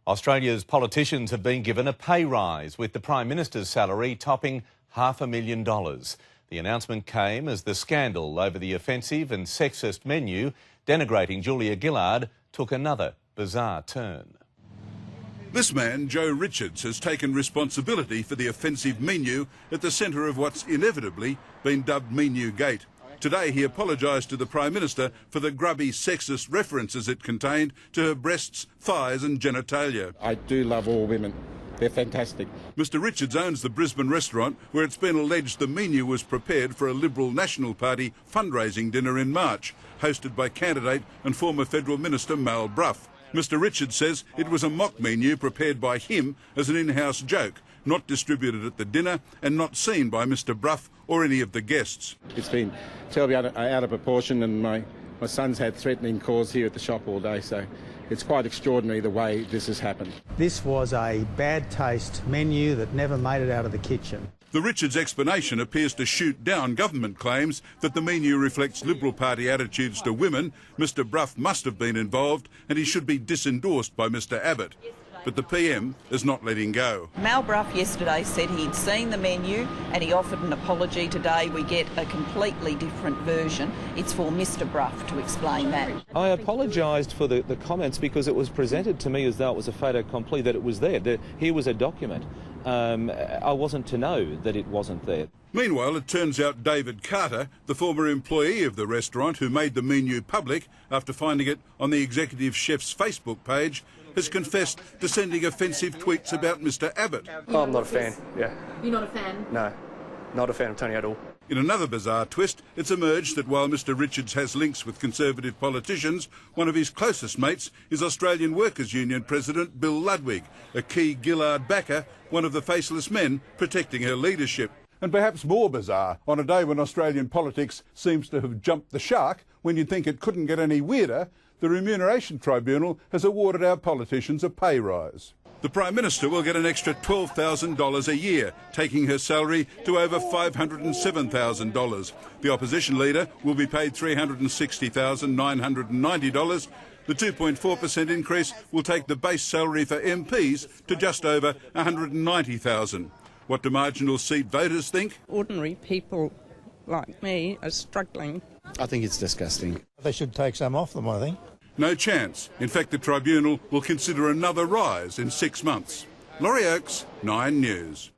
Australia's politicians have been given a pay rise, with the Prime Minister's salary topping $500,000. The announcement came as the scandal over the offensive and sexist menu denigrating Julia Gillard took another bizarre turn. This man, Joe Richards, has taken responsibility for the offensive menu at the centre of what's inevitably been dubbed Menu Gate. Today he apologised to the Prime Minister for the grubby sexist references it contained to her breasts, thighs and genitalia. I do love all women. They're fantastic. Mr Richards owns the Brisbane restaurant where it's been alleged the menu was prepared for a Liberal National Party fundraising dinner in March, hosted by candidate and former Federal Minister Mal Brough. Mr Richards says it was a mock menu prepared by him as an in-house joke, not distributed at the dinner and not seen by Mr Brough or any of the guests. It's been terribly out of proportion, and my son's had threatening calls here at the shop all day, so it's quite extraordinary the way this has happened. This was a bad taste menu that never made it out of the kitchen. The Richards explanation appears to shoot down government claims that the menu reflects Liberal Party attitudes to women. Mr Brough must have been involved and he should be disendorsed by Mr Abbott. But the PM is not letting go. Mal Brough yesterday said he'd seen the menu and he offered an apology. Today we get a completely different version. It's for Mr Brough to explain that. I apologised for the comments because it was presented to me as though it was a fait accompli, that it was there. Here was a document. I wasn't to know that it wasn't there. Meanwhile, it turns out David Carter, the former employee of the restaurant who made the menu public after finding it on the executive chef's Facebook page, has confessed to sending offensive tweets about Mr Abbott. Oh, I'm not a fan, yeah. You're not a fan? No, not a fan of Tony at all. In another bizarre twist, it's emerged that while Mr Richards has links with Conservative politicians, one of his closest mates is Australian Workers' Union President Bill Ludwig, a key Gillard backer, one of the faceless men protecting her leadership. And perhaps more bizarre, on a day when Australian politics seems to have jumped the shark, when you'd think it couldn't get any weirder, the Remuneration Tribunal has awarded our politicians a pay rise. The Prime Minister will get an extra $12,000 a year, taking her salary to over $507,000. The opposition leader will be paid $360,990. The 2.4% increase will take the base salary for MPs to just over $190,000. What do marginal seat voters think? Ordinary people like me are struggling. I think it's disgusting. They should take some off them, I think. No chance. In fact, the tribunal will consider another rise in 6 months. Laurie Oakes, 9 News.